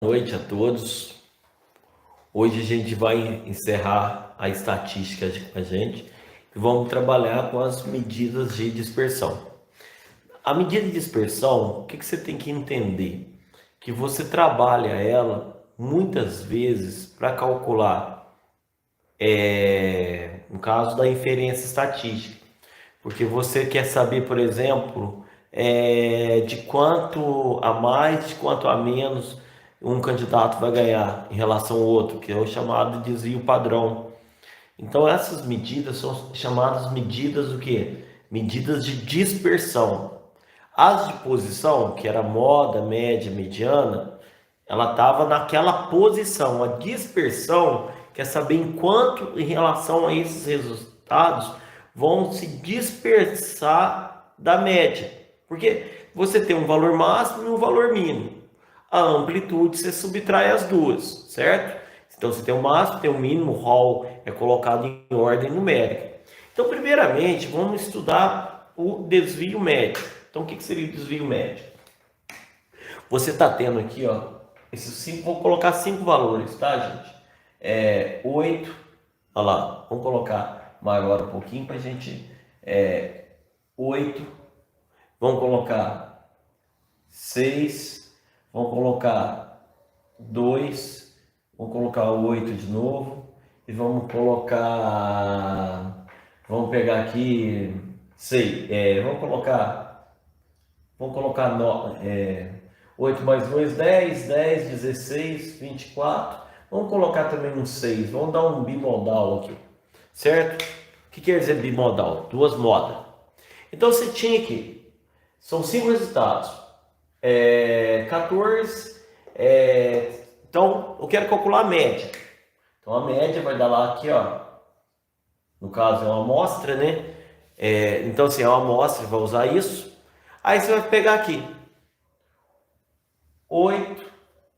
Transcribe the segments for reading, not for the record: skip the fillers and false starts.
Noite a todos. Hoje a gente vai encerrar a estatística com a gente e vamos trabalhar com as medidas de dispersão. A medida de dispersão, o que você tem que entender? Que você trabalha ela muitas vezes para calcular, no caso da inferência estatística, porque você quer saber, por exemplo, de quanto a mais, de quanto a menos um candidato vai ganhar em relação ao outro, que é o chamado desvio padrão. Então essas medidas são chamadas medidas do quê? Medidas de dispersão. As de posição, que era moda, média, mediana, ela estava naquela posição. A dispersão quer saber em quanto em relação a esses resultados vão se dispersar da média. Porque você tem um valor máximo e um valor mínimo. A amplitude você subtrai as duas, certo? Então você tem o máximo, tem o mínimo, o Hall é colocado em ordem numérica. Então, primeiramente, vamos estudar o desvio médio. Então, o que seria o desvio médio? Você está tendo aqui, ó, esses cinco, vou colocar cinco valores, tá, gente? 8, olha lá, vamos colocar maior um pouquinho para a gente. 8, vamos colocar 6, vamos colocar 2, vamos colocar 8 de novo e vamos colocar, vamos pegar aqui 6, vamos colocar 8 mais 2, 10, 10, 16, 24. Vamos colocar também um 6. Vamos dar um bimodal aqui. Certo? O que quer dizer bimodal? Duas modas. Então você tinha aqui. São 5 resultados. 14. Então eu quero calcular a média. Então a média vai dar lá aqui, ó. No caso é uma amostra, né? Então assim, é uma amostra, vai usar isso. Aí você vai pegar aqui. 8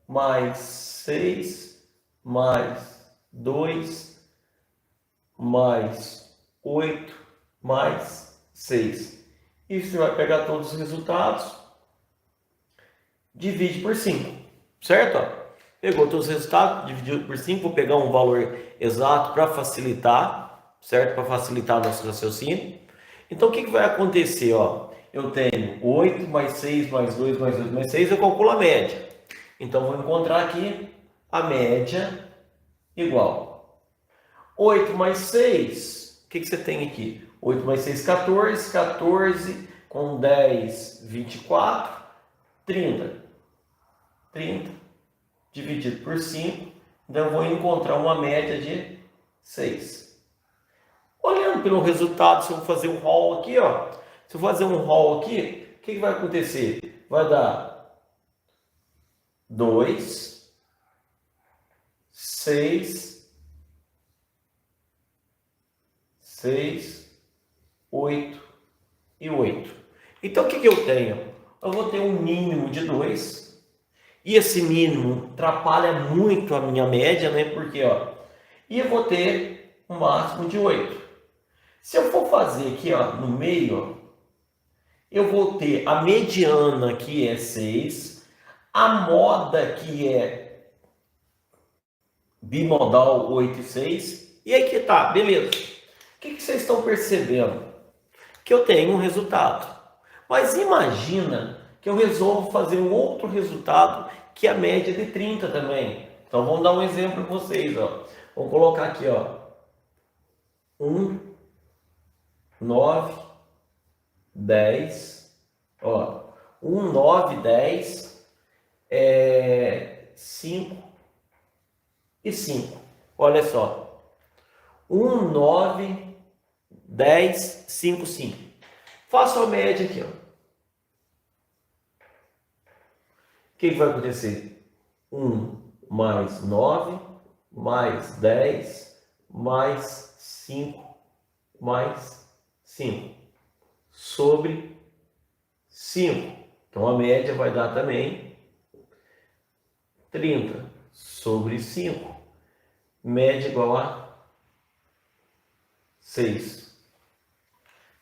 mais 6 mais 2 mais 8 mais 6. E você vai pegar todos os resultados, divide por 5, certo? Pegou todos os resultados, dividiu por 5, vou pegar um valor exato para facilitar, certo? Para facilitar nosso raciocínio. Então o que vai acontecer? Ó? Eu tenho 8 mais 6 mais 2 mais 8 mais 6, eu calculo a média. Então vou encontrar aqui a média igual 8 mais 6. O que você tem aqui? 8 mais 6, 14. 14 com 10, 24. 30. 30 dividido por 5. Então eu vou encontrar uma média de 6. Olhando pelo resultado, se eu vou fazer um roll aqui, ó. Se eu fazer um roll aqui, o que vai acontecer? Vai dar 2, 6, 8 e 8. Então o que eu tenho? Eu vou ter um mínimo de 2. E esse mínimo atrapalha muito a minha média, né? Porque, ó, e eu vou ter um máximo de 8. Se eu for fazer aqui, ó, no meio, ó, eu vou ter a mediana, que é 6, a moda, que é bimodal 8 e 6, e aí que tá, beleza. O que vocês estão percebendo? Que eu tenho um resultado. Mas imagina que eu resolvo fazer um outro resultado, que é a média de 30 também. Então vamos dar um exemplo para vocês, ó. Vou colocar aqui, ó, 1, 9, 10, ó, 1, 9, 10, 5 e 5. Olha só, 1, 9, 10, 5, 5. Faço a média aqui, ó. O que vai acontecer? 1 mais 9, mais 10, mais 5, mais 5, sobre 5. Então a média vai dar também 30 sobre 5. Média igual a 6.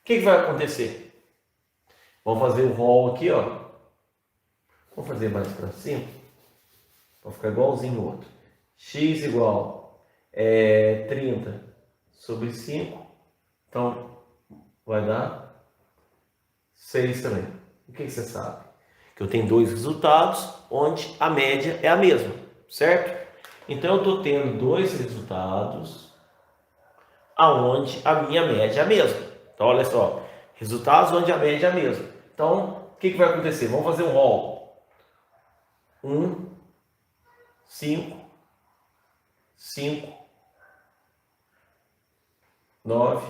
O que vai acontecer? Vamos fazer o roll aqui, ó. Vamos fazer mais para cima. Para ficar igualzinho o outro. X igual 30 sobre 5. Então, vai dar 6 também. O que você sabe? Que eu tenho dois resultados onde a média é a mesma, certo? Então, eu estou tendo dois resultados aonde a minha média é a mesma. Então, olha só. Resultados onde a média é a mesma. Então, o que vai acontecer? Vamos fazer um rol. 1, 5, 5, 9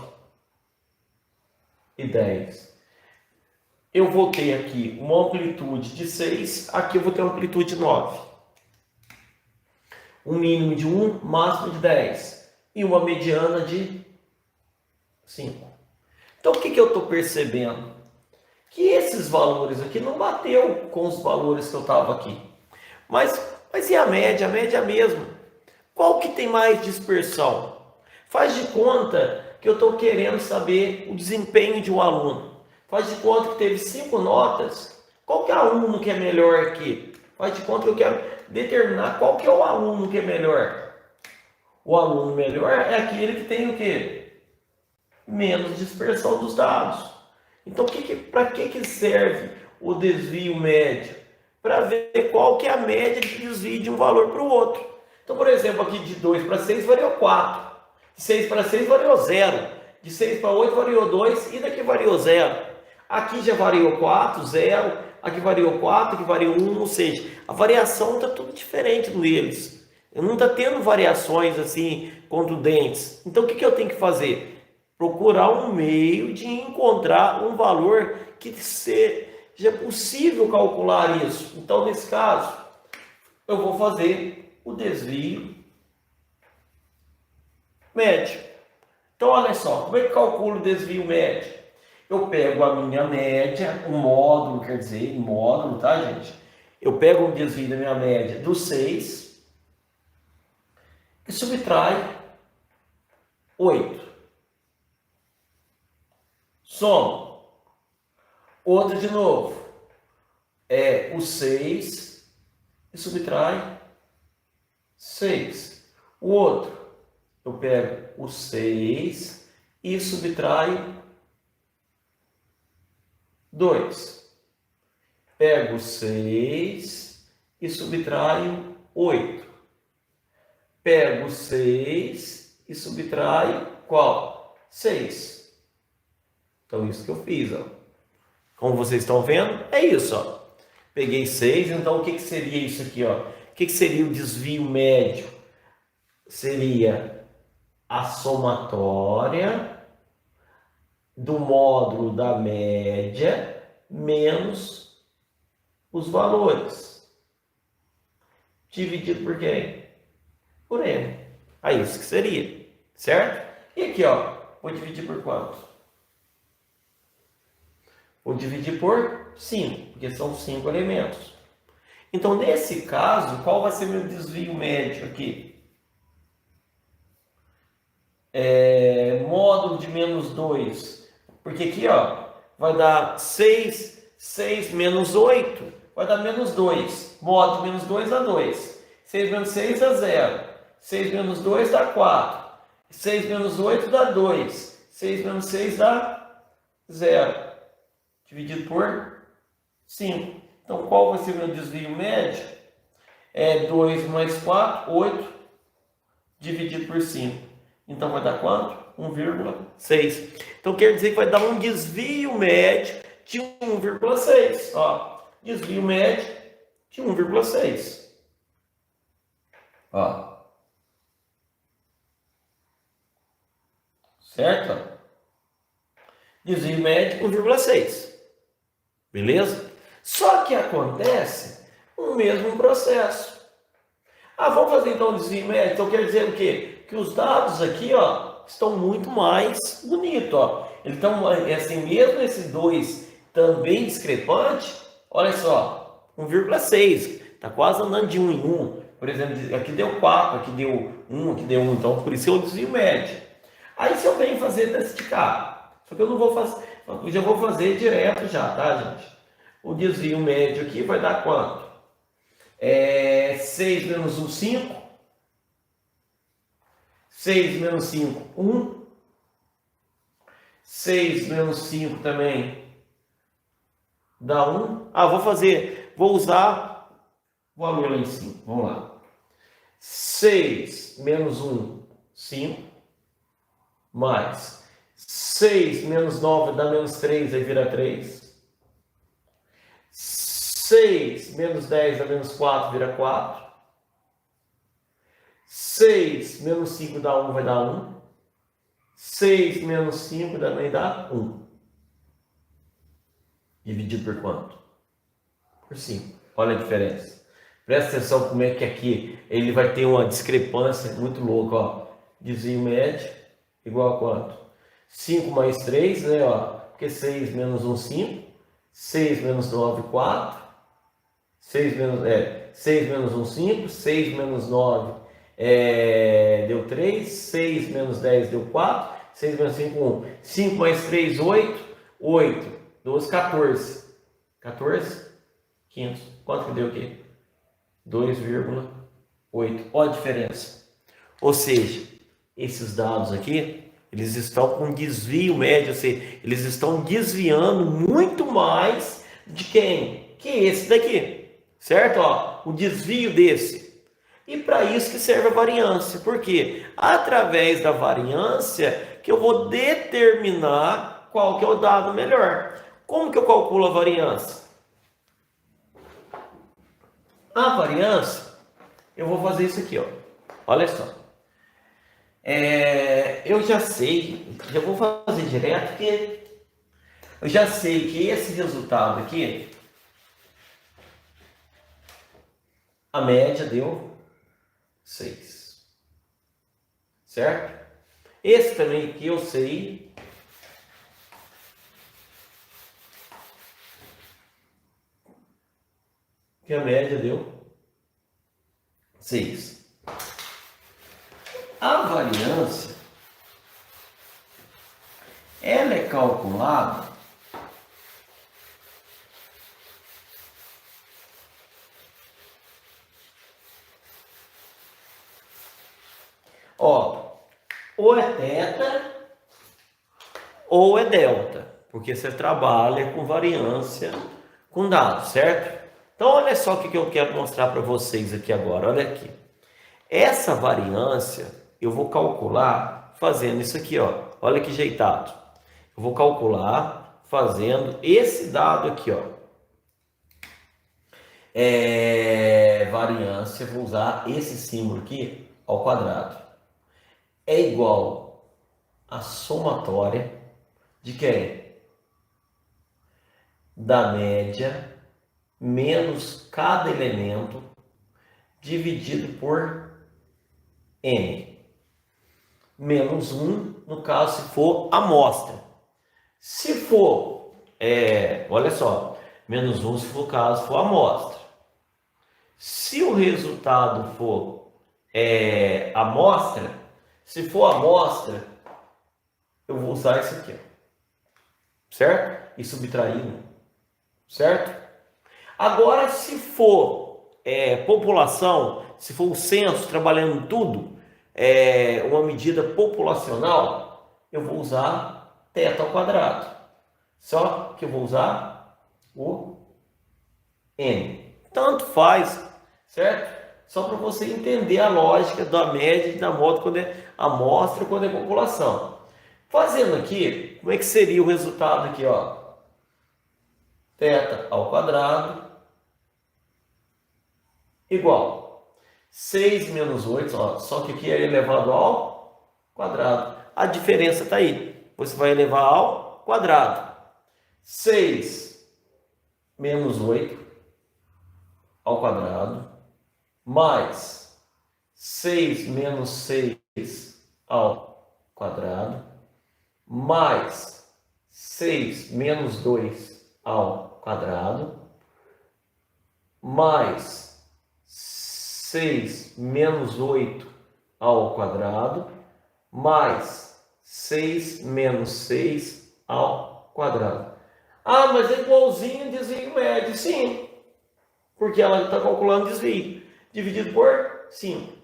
e 10. Eu vou ter aqui uma amplitude de 6, aqui eu vou ter uma amplitude de 9. Um mínimo de 1, máximo de 10. E uma mediana de 5. Então, o que eu estou percebendo? Que esses valores aqui não bateu com os valores que eu estava aqui. Mas e a média? A média é a mesma. Qual que tem mais dispersão? Faz de conta que eu estou querendo saber o desempenho de um aluno. Faz de conta que teve 5 notas. Qual que é o aluno que é melhor aqui? Faz de conta que eu quero determinar qual que é o aluno que é melhor. O aluno melhor é aquele que tem o quê? Menos dispersão dos dados. Então, para que serve o desvio médio? Para ver qual que é a média de desvio de um valor para o outro. Então, por exemplo, aqui de 2 para 6 variou 4. De 6 para 6 variou 0. De 6 para 8 variou 2 e daqui variou 0. Aqui já variou 4, 0. Aqui variou 4, aqui variou 1. Ou seja, a variação está tudo diferente neles. Não está tendo variações assim contundentes. Então, o que eu tenho que fazer? Procurar um meio de encontrar um valor que seja possível calcular isso. Então, nesse caso, eu vou fazer o desvio médio. Então, olha só, como é que eu calculo o desvio médio? Eu pego a minha média, o módulo, quer dizer, módulo, tá, gente? Eu pego o desvio da minha média do 6 e subtrai 8. Soma. Outro de novo. É o 6 e subtrai 6. O outro, eu pego o 6 e subtraio 2. Pego o 6 e subtraio 8. Pego o 6 e subtraio qual? 6. Então, isso que eu fiz, ó. Como vocês estão vendo, é isso, ó. Peguei 6, então o que seria isso aqui, ó? O que seria o desvio médio? Seria a somatória do módulo da média menos os valores. Dividido por quem? Por N. É isso que seria, certo? E aqui, ó, vou dividir por quanto? Vou dividir por 5, porque são 5 elementos. Então, nesse caso, qual vai ser meu desvio médio aqui? Módulo de menos 2. Porque aqui, ó, vai dar 6 menos 8, vai dar menos 2. Módulo de menos 2 dá 2. 6 menos 6 dá 0. 6 menos 2 dá 4. 6 menos 8 dá 2. 6 menos 6 dá 0. Dividido por 5. Então, qual vai ser o meu desvio médio? 2 mais 4, 8, dividido por 5. Então, vai dar quanto? 1,6. Então, quer dizer que vai dar um desvio médio de 1,6. Ó, desvio médio de 1,6. Ó. Certo? Desvio médio 1,6. Beleza? Só que acontece o mesmo processo. Vamos fazer então o desvio médio. Então quer dizer o quê? Que os dados aqui, ó, estão muito mais bonitos, ó. Então, assim, mesmo esses dois também discrepantes, olha só, 1,6. Está quase andando de 1 em 1. Por exemplo, aqui deu 4, aqui deu 1, aqui deu 1. Então, por isso é o desvio médio. Aí, se eu venho fazer desse cara, só que eu não vou fazer, eu já vou fazer direto já, tá, gente? O desvio médio aqui vai dar quanto? 6 menos 1, 5. 6 menos 5, 1. 6 menos 5 também dá 1. Vou usar o valor lá em cima. Vamos lá. 6 menos 1, 5. Mais 6 menos 9 dá menos 3, aí vira 3. 6 menos 10 dá menos 4, vira 4. 6 menos 5 dá 1, vai dar 1. 6 menos 5 também dá 1. Dividido por quanto? Por 5. Olha a diferença. Presta atenção como é que aqui ele vai ter uma discrepância muito louca. Ó. Desvio médio igual a quanto? 5 mais 3, né? Ó, porque 6 menos 1, 5. 6 menos 9, 4. 6 menos 1, 5. 6 menos 9 deu 3. 6 menos 10 deu 4. 6 menos 5, 1. 5 mais 3, 8. 8. 12, 14. 14? 500. Quanto que deu aqui? 2,8. Olha a diferença. Ou seja, esses dados aqui, eles estão com desvio médio, ou seja, eles estão desviando muito mais de quem? Que esse daqui, certo? Ó, o desvio desse. E para isso que serve a variância. Por quê? Através da variância que eu vou determinar qual que é o dado melhor. Como que eu calculo a variância? A variância, eu vou fazer isso aqui, ó. Olha só. Eu já sei, já vou fazer direto, porque eu já sei que esse resultado aqui, a média deu 6. Certo? Esse também aqui eu sei que a média deu 6. A variância, ela é calculada ou é θ ou é delta, porque você trabalha com variância com dados, certo? Então olha só o que eu quero mostrar para vocês aqui agora, olha aqui. Essa variância eu vou calcular fazendo isso aqui, ó. Olha que jeitado. Eu vou calcular fazendo esse dado aqui, ó. Variância, vou usar esse símbolo aqui ao quadrado. É igual a somatória de quem? Da média menos cada elemento dividido por n. Menos 1, no caso, se for amostra. Se for, olha só, menos 1 se for caso for amostra. Se o resultado for amostra, se for amostra, eu vou usar isso aqui, ó. Certo? E subtrair 1. Certo? Agora, se for população, se for o censo trabalhando tudo, uma medida populacional, eu vou usar θ ao quadrado. Só que eu vou usar o n. Tanto faz, certo? Só para você entender a lógica da média e da moda quando é amostra, quando é população. Fazendo aqui, como é que seria o resultado aqui, ó? θ ao quadrado igual 6 menos 8, ó, só que aqui é elevado ao quadrado. A diferença está aí. Você vai elevar ao quadrado. 6 menos 8 ao quadrado, mais 6 menos 6 ao quadrado, mais 6 menos 2 ao quadrado, mais 6 menos 8 ao quadrado, mais 6 menos 6 ao quadrado. Ah, mas é igualzinho desvio médio. Sim. porque ela está calculando desvio. Dividido por 5.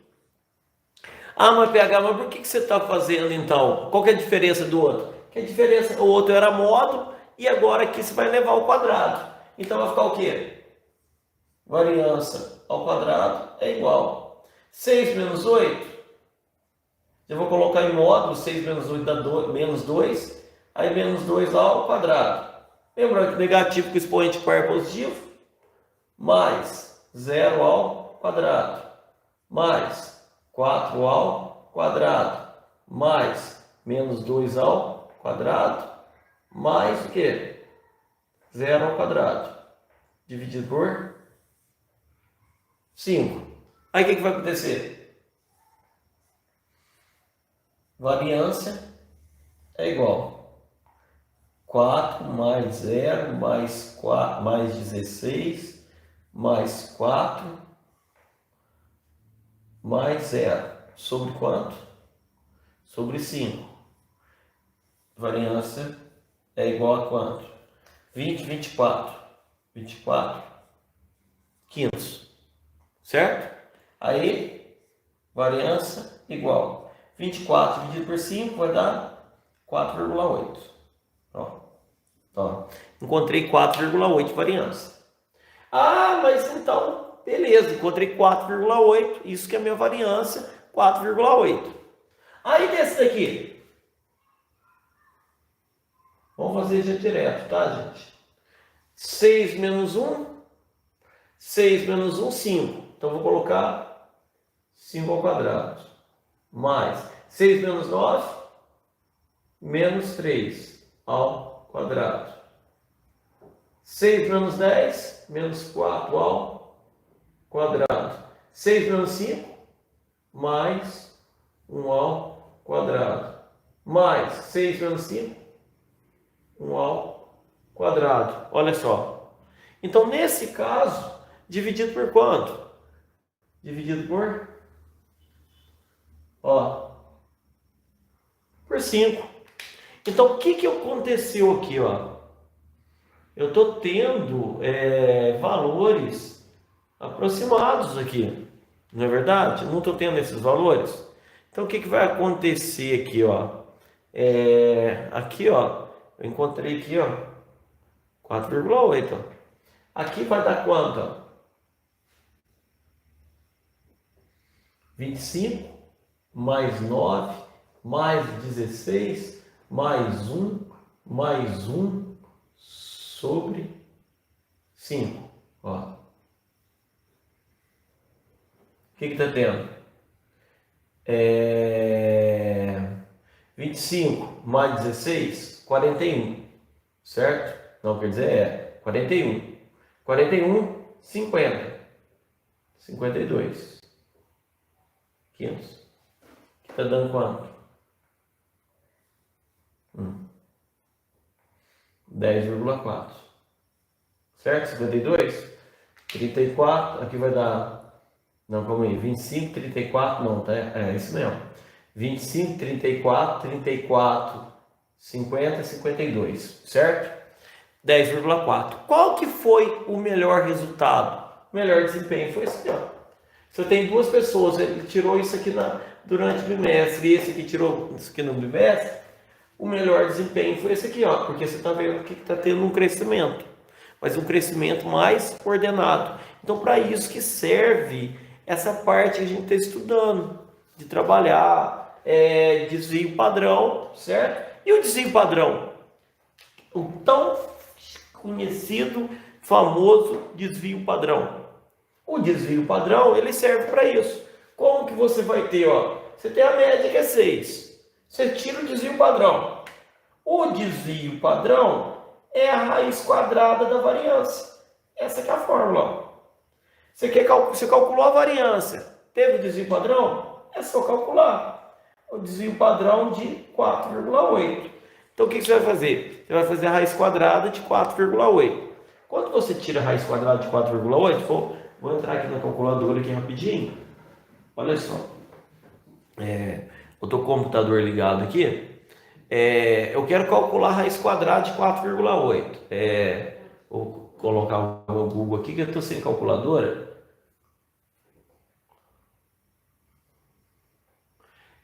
Ah, mas PH, mas por que você está fazendo então? Qual que é a diferença do outro? Que a diferença, o outro era módulo e agora aqui você vai levar ao quadrado. Então vai ficar o quê? Variância ao quadrado é igual. 6 menos 8. Eu vou colocar em módulo, 6 menos 8 dá menos 2. Aí menos 2 ao quadrado. Lembrando que negativo com expoente par é positivo. Mais 0 ao quadrado. Mais 4 ao quadrado. Mais menos 2 ao quadrado. Mais o quê? 0 ao quadrado. Dividido por 5. Aí o que vai acontecer? Variância é igual 4 mais 0 mais 4 mais 16 mais 4 mais 0 sobre quanto? Sobre 5. Variância é igual a quanto? 20, 24. 24 quintos. Certo? Aí, variância igual 24 dividido por 5 vai dar 4,8. Ó, encontrei 4,8 variância. Ah, mas então, beleza, encontrei 4,8, isso que é a minha variância, 4,8. Aí desse daqui, vamos fazer já direto, tá, gente? 6 menos 1, 6 menos 1, 5. Então, vou colocar 5 ao quadrado. Mais 6 menos 9, menos 3 ao quadrado. 6 menos 10, menos 4 ao quadrado. 6 menos 5, mais 1 ao quadrado. Mais 6 menos 5, 1 ao quadrado. Olha só. Então, nesse caso, dividido por quanto? Dividido por, por 5. Então, o que aconteceu aqui, ó? Eu estou tendo valores aproximados aqui, não é verdade? Não estou tendo esses valores. Então, o que vai acontecer aqui, ó? Aqui, ó, eu encontrei aqui, ó, 4,8. Aqui vai dar quanto, ó? 25 mais 9 mais 16 mais 1 sobre 5. Ó. O que está tendo? 25 mais 16, 41. Certo? Não, quer dizer, 41. 41, 50. 52. 500. Que está dando quanto? 10,4. Certo? 52? 34. Aqui vai dar... Não, calma aí. 25, 34. Não, tá? É isso mesmo. 25, 34, 34, 50, 52. Certo? 10,4. Qual que foi o melhor resultado? O melhor desempenho foi esse aqui, ó. Você tem duas pessoas, ele tirou isso aqui durante o bimestre, e esse aqui tirou isso aqui no bimestre, o melhor desempenho foi esse aqui, ó, porque você está vendo que está tendo um crescimento, mas um crescimento mais coordenado. Então, para isso que serve essa parte que a gente está estudando, de trabalhar desvio padrão, certo? E o desvio padrão? O tão conhecido, famoso desvio padrão. O desvio padrão, ele serve para isso. Como que você vai ter, ó? Você tem a média que é 6. Você tira o desvio padrão. O desvio padrão é a raiz quadrada da variância. Essa que é a fórmula, ó. Você calculou a variância. Teve o desvio padrão? É só calcular. O desvio padrão de 4,8. Então, o que você vai fazer? Você vai fazer a raiz quadrada de 4,8. Quando você tira a raiz quadrada de 4,8, vou entrar aqui na calculadora aqui rapidinho. Olha só. Eu estou com o computador ligado aqui. Eu quero calcular a raiz quadrada de 4,8. colocar o meu Google aqui, que eu estou sem calculadora.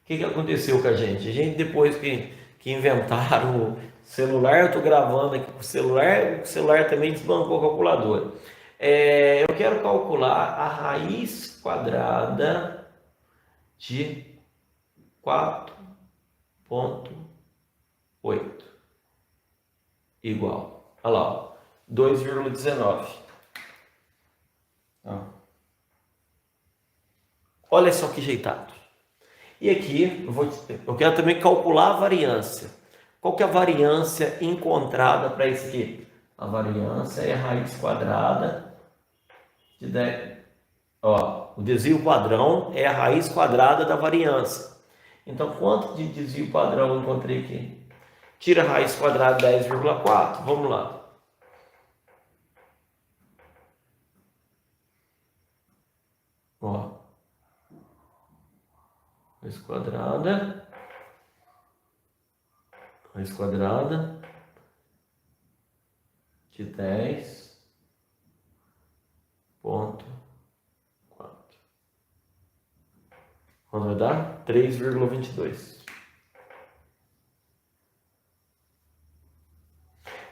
O que aconteceu com a gente? A gente, depois que inventaram o celular, eu estou gravando aqui com o celular também desbancou a calculadora. Eu quero calcular a raiz quadrada de 4,8 igual, olha lá, 2,19. Olha só que jeitado. E aqui eu quero também calcular a variância. Qual que é a variância encontrada para isso aqui? A variância é a raiz quadrada de 10. Ó, o desvio padrão é a raiz quadrada da variância. Então, quanto de desvio padrão eu encontrei aqui? Tira a raiz quadrada de 10,4. Vamos lá. Ó. Raiz quadrada de 10,4. Quanto vai dar? 3,22.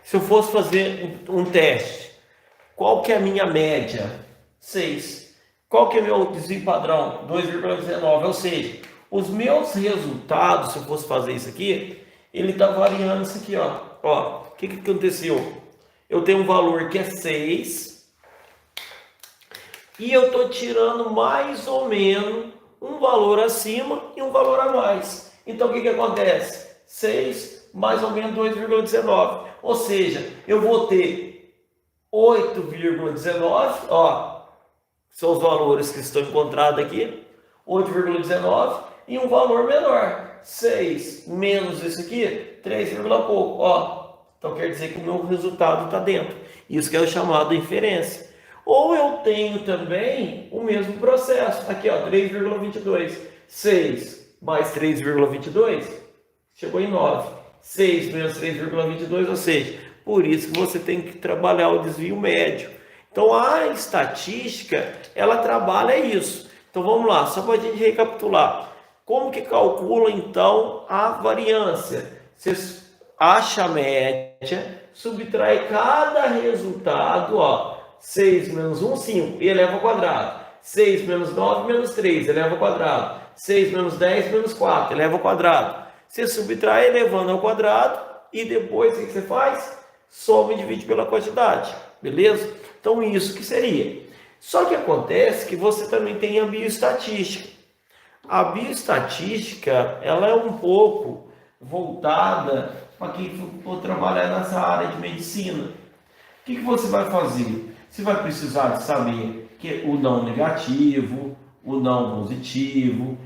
Se eu fosse fazer um teste, qual que é a minha média? 6. Qual que é meu desvio padrão? 2,19. Ou seja, os meus resultados, se eu fosse fazer isso aqui, ele está variando isso aqui, ó. Ó, o que aconteceu? Eu tenho um valor que é 6 e eu estou tirando mais ou menos um valor acima e um valor a mais. Então, o que acontece? 6 mais ou menos 2,19. Ou seja, eu vou ter 8,19, ó, são os valores que estão encontrados aqui, 8,19 e um valor menor, 6 menos esse aqui, 3, pouco, ó. Então quer dizer que o meu resultado está dentro. Isso que é o chamado inferência. Ou eu tenho também o mesmo processo, aqui ó, 3,22, 6 mais 3,22, chegou em 9. 6 menos 3,22, ou seja, por isso que você tem que trabalhar o desvio médio. Então a estatística, ela trabalha isso. Então vamos lá, só para a gente recapitular. Como que calcula então a variância? Você acha a média, subtrai cada resultado, ó, 6 menos 1, 5, e eleva ao quadrado. 6 menos 9, menos 3, eleva ao quadrado. 6 menos 10, menos 4, eleva ao quadrado. Você subtrai elevando ao quadrado e depois o que você faz? Soma e divide pela quantidade, beleza? Então isso que seria. Só que acontece que você também tem a bioestatística. A bioestatística, ela é um pouco voltada para quem for trabalhar nessa área de medicina. O que você vai fazer? Você vai precisar de saber que o não negativo, o não positivo,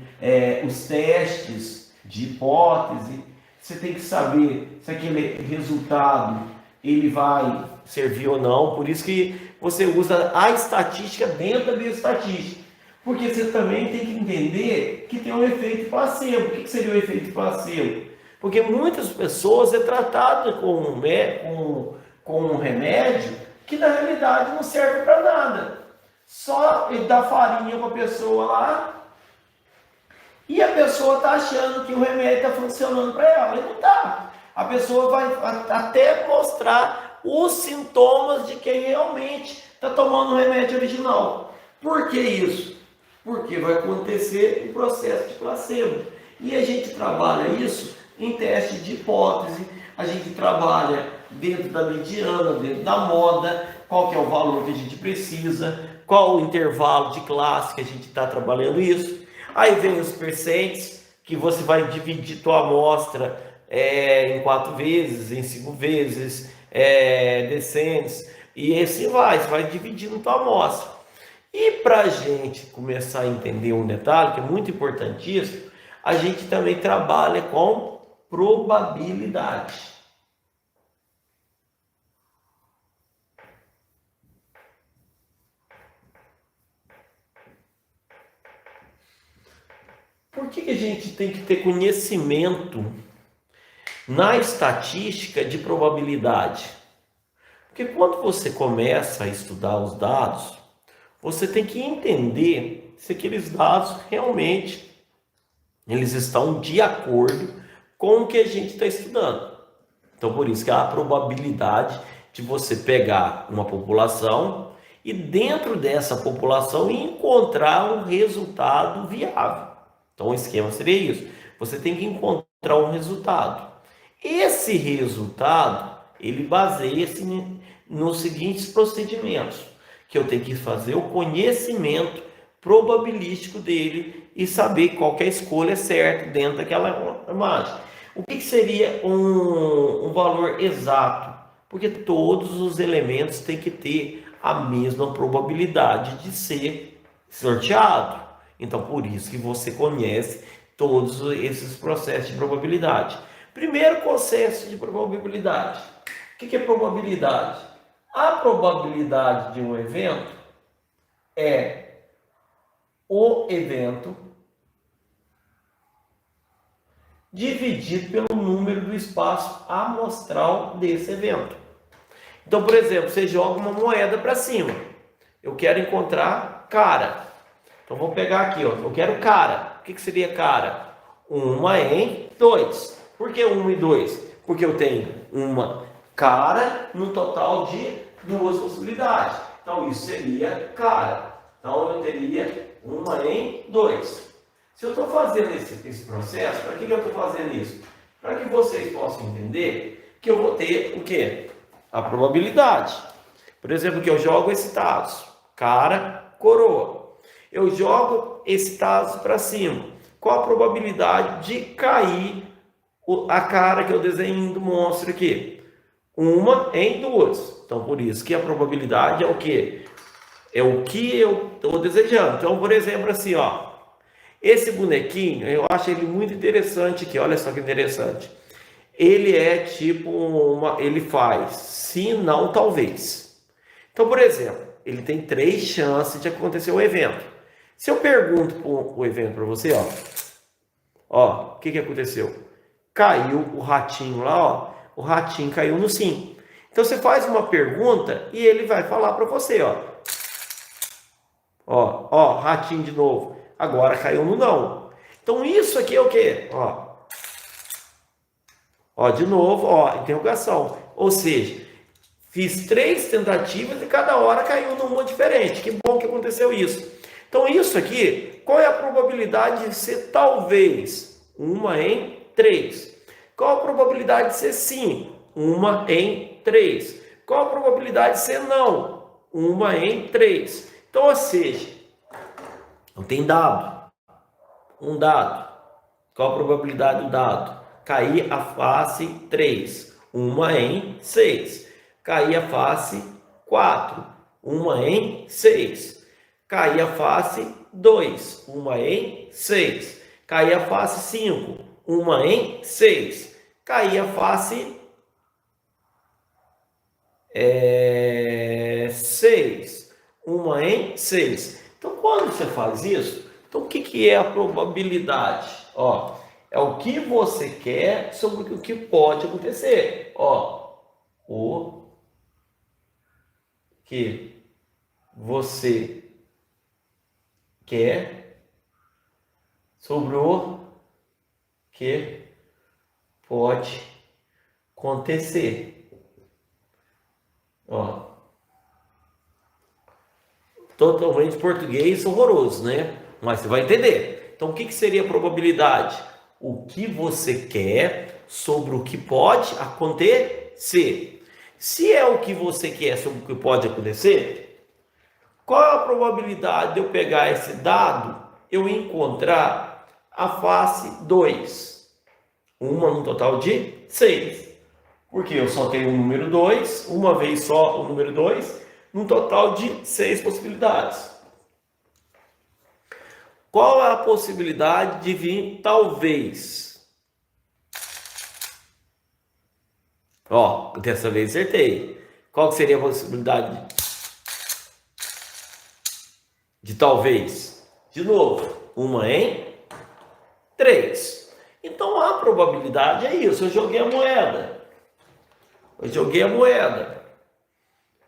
os testes de hipótese. Você tem que saber se aquele resultado ele vai servir ou não. Por isso que você usa a estatística dentro da bioestatística. Porque você também tem que entender que tem um efeito placebo. O que seria o efeito placebo? Porque muitas pessoas é tratada com um remédio que na realidade não serve para nada. Só ele dá farinha para a pessoa lá e a pessoa está achando que o remédio está funcionando para ela. E não está. A pessoa vai até mostrar os sintomas de quem realmente está tomando o remédio original. Por que isso? Porque vai acontecer um processo de placebo. E a gente trabalha isso em teste de hipótese, a gente trabalha dentro da mediana, dentro da moda, qual que é o valor que a gente precisa, qual o intervalo de classe que a gente está trabalhando isso. Aí vem os percentes, que você vai dividir tua amostra em 4 vezes, em 5 vezes, descendentes, e assim você vai dividindo tua amostra. E para a gente começar a entender um detalhe que é muito importantíssimo, a gente também trabalha com probabilidade. Por que a gente tem que ter conhecimento na estatística de probabilidade? Porque quando você começa a estudar os dados, você tem que entender se aqueles dados realmente eles estão de acordo com o que a gente está estudando. Então, por isso que há a probabilidade de você pegar uma população e dentro dessa população encontrar um resultado viável. Então, o esquema seria isso. Você tem que encontrar um resultado. Esse resultado, ele baseia-se nos seguintes procedimentos, que eu tenho que fazer o conhecimento probabilístico dele e saber qual que é a escolha certa dentro daquela imagem. O que seria um valor exato? Porque todos os elementos têm que ter a mesma probabilidade de ser sorteado. Então, por isso que você conhece todos esses processos de probabilidade. Primeiro processo de probabilidade. O que é probabilidade? A probabilidade de um evento é o evento dividido pelo número do espaço amostral desse evento. Então, por exemplo, você joga uma moeda para cima. Eu quero encontrar cara. Então, vou pegar aqui, ó. Eu quero cara. O que seria cara? 1 em 2. Por que 1 e 2? Porque eu tenho uma cara no total de 2 possibilidades. Então, isso seria cara. Então, eu teria 1 em 2. Se eu estou fazendo esse processo, para que eu estou fazendo isso? Para que vocês possam entender que eu vou ter o quê? A probabilidade. Por exemplo, que eu jogo esse tazo, cara, coroa. Eu jogo esse tazo para cima. Qual a probabilidade de cair a cara que eu desenho do monstro aqui? 1 em 2. Então, por isso que a probabilidade é o quê? É o que eu estou desejando. Então, por exemplo, assim, ó. Esse bonequinho, eu acho ele muito interessante aqui. Olha só que interessante. Ele é tipo ele faz sim, não, talvez. Então, por exemplo, ele tem 3 chances de acontecer o evento. Se eu pergunto o evento para você, ó, o que aconteceu? Caiu o ratinho lá, ó. O ratinho caiu no sim. Então você faz uma pergunta e ele vai falar para você, ó, ratinho de novo. Agora caiu no não. Então isso aqui é o quê? Ó, de novo, ó, interrogação. Ou seja, fiz 3 tentativas e cada hora caiu numa diferente. Que bom que aconteceu isso. Então isso aqui, qual é a probabilidade de ser talvez? 1 em 3. Qual a probabilidade de ser sim? 1 em 3. Qual a probabilidade de ser não? 1 em 3. Então, ou seja, não tem dado. Um dado. Qual a probabilidade do dado? Cair a face 3. 1 em 6. Cair a face 4. 1 em 6. Cair a face 2. 1 em 6. Cair a face 5. 1 em 6. Cair a face 6. 1 em 6. Então, quando você faz isso, então o que é a probabilidade? É o que você quer sobre o que pode acontecer. O que você quer sobre o que pode acontecer. Totalmente português horroroso, né? Mas você vai entender. Então, o que seria a probabilidade? O que você quer sobre o que pode acontecer. Se é o que você quer sobre o que pode acontecer, qual é a probabilidade de eu pegar esse dado, eu encontrar a face 2? Uma no total de 6. Porque eu só tenho o número 2, uma vez só o número 2, num total de 6 possibilidades. Qual é a possibilidade de vir talvez? Dessa vez acertei. Qual seria a possibilidade de talvez? De novo, 1 em 3. Então a probabilidade é isso. Eu joguei a moeda.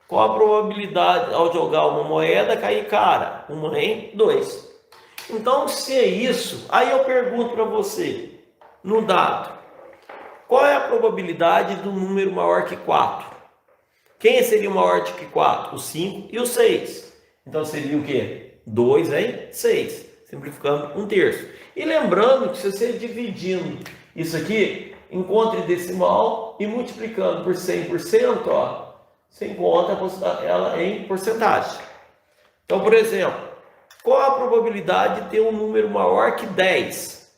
Qual a probabilidade ao jogar uma moeda cair cara? 1 em 2. Então, se é isso, aí eu pergunto para você, no dado, qual é a probabilidade do número maior que 4? Quem seria maior do que 4? O 5 e o 6. Então seria o quê? 2 em 6. Simplificando, 1/3. E lembrando que se você dividindo isso aqui, encontre decimal e multiplicando por 100%, ó, você encontra ela em porcentagem. Então, por exemplo, qual a probabilidade de ter um número maior que 10?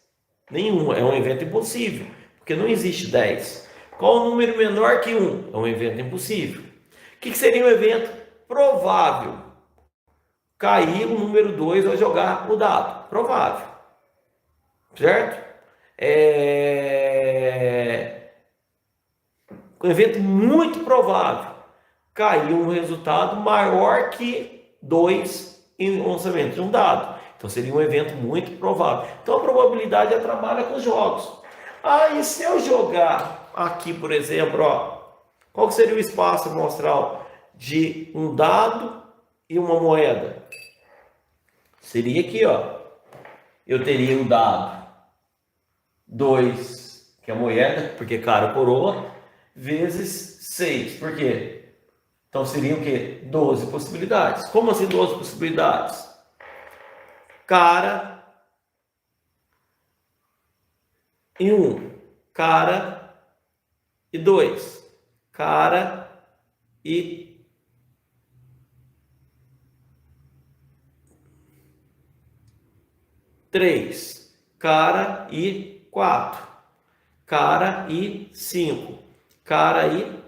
Nenhuma, é um evento impossível, porque não existe 10. Qual o número menor que 1? É um evento impossível. O que seria um evento provável? Cair o número 2 ao jogar o dado. Provável. Certo? Um evento muito provável. Cair um resultado maior que 2 em lançamento de um dado. Então seria um evento muito provável. Então a probabilidade trabalha com os jogos. E se eu jogar aqui, por exemplo, ó, qual seria o espaço amostral de um dado e uma moeda? Seria aqui, ó. Eu teria o dado 2, que é a moeda, porque cara coroa, vezes 6. Por quê? Então seriam o quê? 12 possibilidades. Como assim 12 possibilidades? Cara e 1, cara e 2, cara e 3, cara e 4, cara e 5, cara e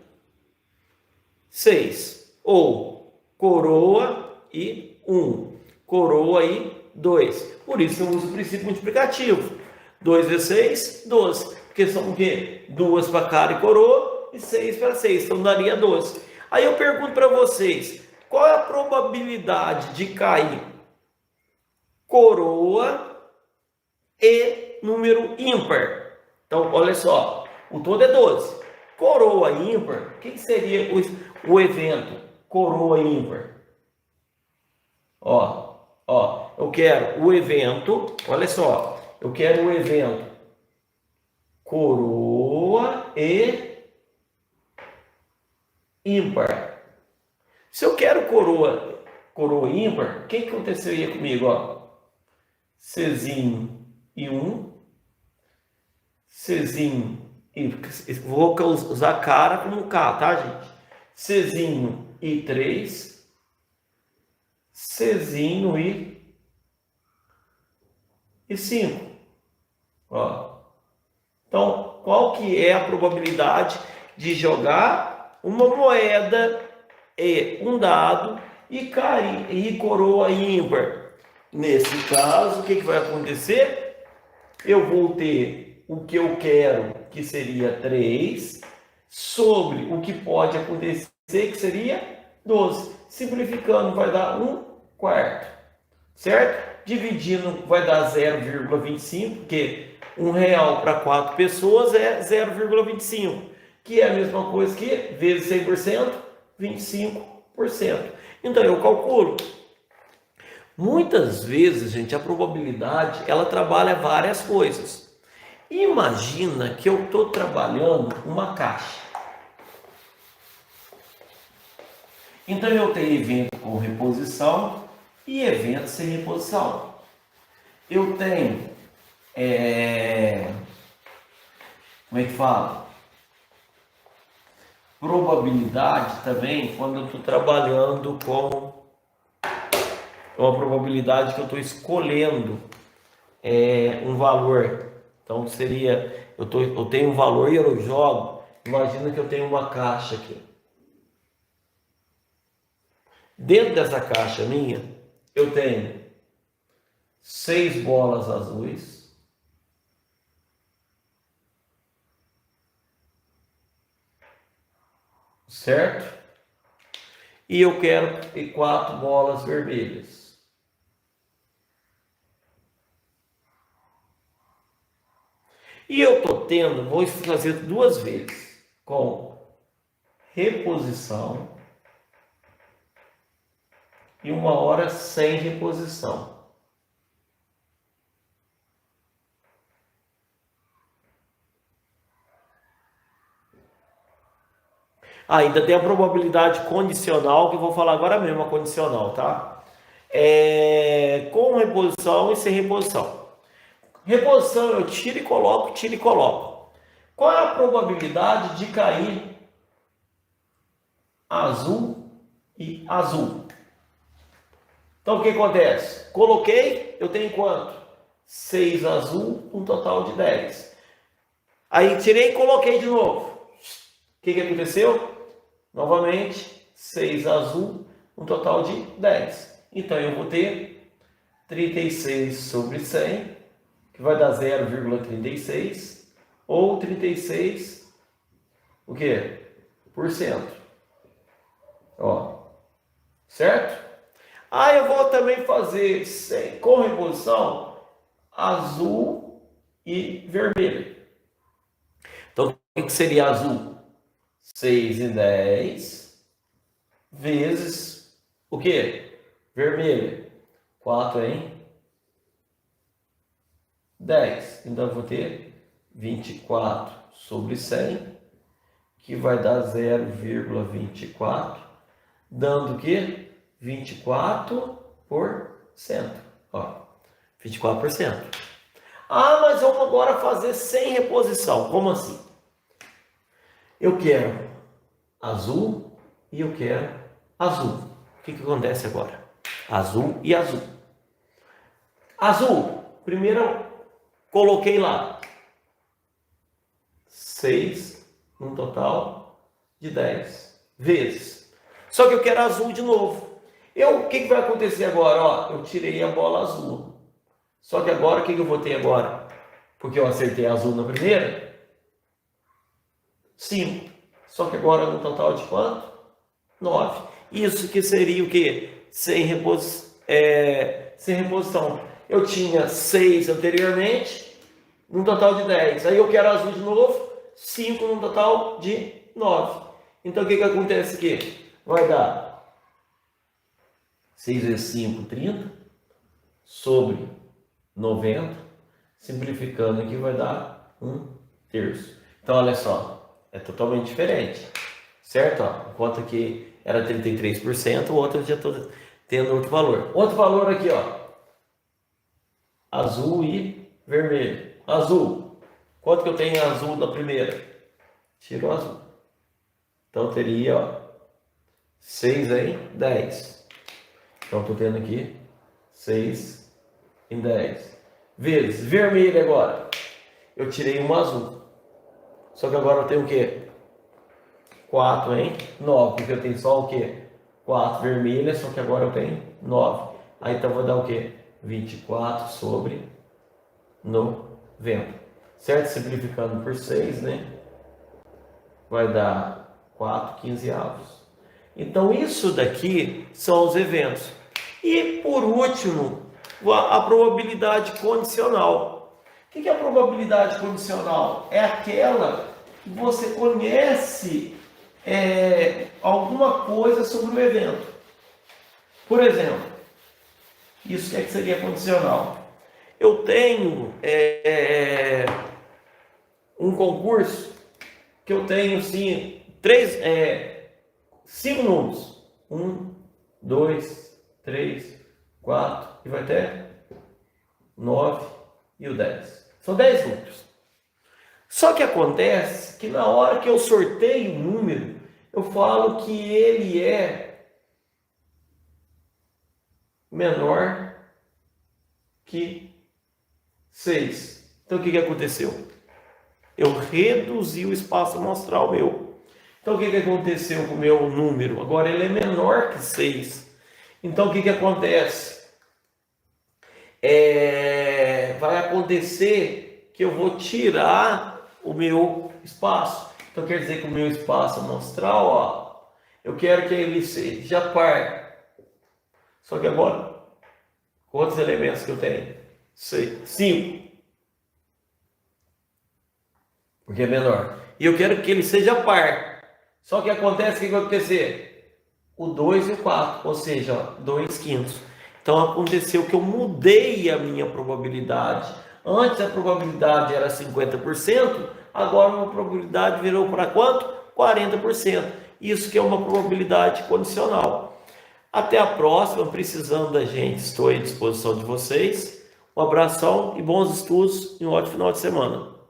6, ou coroa e 1, coroa e 2. Por isso eu uso o princípio multiplicativo. 2 vezes 6, 12. Porque são o quê? 2 para cara e coroa e 6 para 6. Então daria 12. Aí eu pergunto para vocês, qual é a probabilidade de cair coroa e número ímpar? Então, olha só, o todo é 12. Coroa ímpar, o que seria o evento coroa ímpar? Eu quero o evento, olha só, eu quero o evento coroa e ímpar. Se eu quero coroa ímpar, o que aconteceria comigo? Czinho e 1, Czinho e... Vou usar cara como K, tá, gente? Czinho e 3, Czinho e 5. Então, qual que é a probabilidade de jogar uma moeda e um dado e cair e coroa ímpar? Nesse caso, o que vai acontecer? Eu vou ter o que eu quero, que seria 3, sobre o que pode acontecer, que seria 12. Simplificando, vai dar 1/4. Certo? Dividindo, vai dar 0,25, porque R$1 para 4 pessoas é 0,25, que é a mesma coisa que vezes 100%, 25%. Então eu calculo. Muitas vezes, gente, a probabilidade ela trabalha várias coisas. Imagina que eu estou trabalhando uma caixa. Então eu tenho evento com reposição e evento sem reposição. Eu tenho como é que fala? Probabilidade também quando eu estou trabalhando com uma probabilidade que eu estou escolhendo um valor. Então seria, eu tenho um valor e eu jogo. Imagina que eu tenho uma caixa aqui. Dentro dessa caixa minha, eu tenho 6 bolas azuis. Certo? E eu quero 4 bolas vermelhas. E eu estou tendo, vou fazer 2 vezes, com reposição e 1 hora sem reposição. Ainda tem a probabilidade condicional, que eu vou falar agora mesmo, a condicional, tá? Com reposição e sem reposição. Reposição eu tiro e coloco, tiro e coloco. Qual é a probabilidade de cair azul e azul? Então o que acontece? Coloquei, eu tenho quanto? 6 azul, um total de 10. Aí tirei e coloquei de novo. O que aconteceu? Novamente, 6 azul, um total de 10. Então eu vou ter 36 sobre 100, que vai dar 0,36, ou 36, o quê? Por cento. Ó, certo? Aí eu vou também fazer com reposição azul e vermelho. Então, o que seria azul? 6 e 10 vezes o quê? Vermelho. 4 em 10. Então, eu vou ter 24 sobre 100, que vai dar 0,24, dando o quê? 24%. Ó, 24%. Ah, mas vamos agora fazer sem reposição. Como assim? Eu quero azul e eu quero azul. O que acontece agora? Azul e azul. Azul, primeiro eu coloquei lá 6 no total de 10 vezes. Só que eu quero azul de novo. O que vai acontecer agora? Ó, eu tirei a bola azul. Só que agora, o que eu vou ter agora? Porque eu acertei azul na primeira. 5. Só que agora no total de quanto? 9. Isso que seria o quê? Sem reposição. Eu tinha 6 anteriormente, num total de 10. Aí eu quero azul de novo, 5 num total de 9. Então o que acontece aqui? Vai dar 6 vezes 5, 30, sobre 90, simplificando aqui vai dar 1/3. Então olha só, é totalmente diferente, certo? Ó, enquanto aqui era 33%, o outro eu já estou tendo outro valor. Outro valor aqui, ó, azul e vermelho. Azul, quanto que eu tenho em azul na primeira? Tiro o azul. Então teria, ó, 6 em 10. Então estou tendo aqui 6 em 10 vezes vermelho agora. Eu tirei um azul. Só que agora eu tenho o quê? 4 em 9, porque eu tenho só o quê? 4 vermelhas, só que agora eu tenho 9. Aí então vou dar o quê? 24 sobre 90. Certo? Simplificando por 6, né? Vai dar 4 quinzeavos. Então isso daqui são os eventos. E por último, a probabilidade condicional. O que é a probabilidade condicional? É aquela que você conhece alguma coisa sobre o evento. Por exemplo, isso que seria condicional. Eu tenho um concurso que eu tenho sim, 5 números. 1, 2, 3, 4 e vai até 9 e o 10. São 10 números. Só que acontece que na hora que eu sorteio o número, eu falo que ele é menor que 6. Então o que aconteceu? Eu reduzi o espaço amostral meu. Então o que aconteceu com o meu número? Agora ele é menor que 6. Então o que acontece? Vai acontecer que eu vou tirar o meu espaço. Então quer dizer que o meu espaço amostral, ó, eu quero que ele seja par. Só que agora, quantos elementos que eu tenho? 5. Porque é menor. E eu quero que ele seja par. Só que acontece, o que vai acontecer? o 2 e o 4, ou seja, 2 quintos. Então aconteceu que eu mudei a minha probabilidade. Antes a probabilidade era 50%, agora a probabilidade virou para quanto? 40%. Isso que é uma probabilidade condicional. Até a próxima, precisando da gente, estou à disposição de vocês. Um abração e bons estudos e um ótimo final de semana.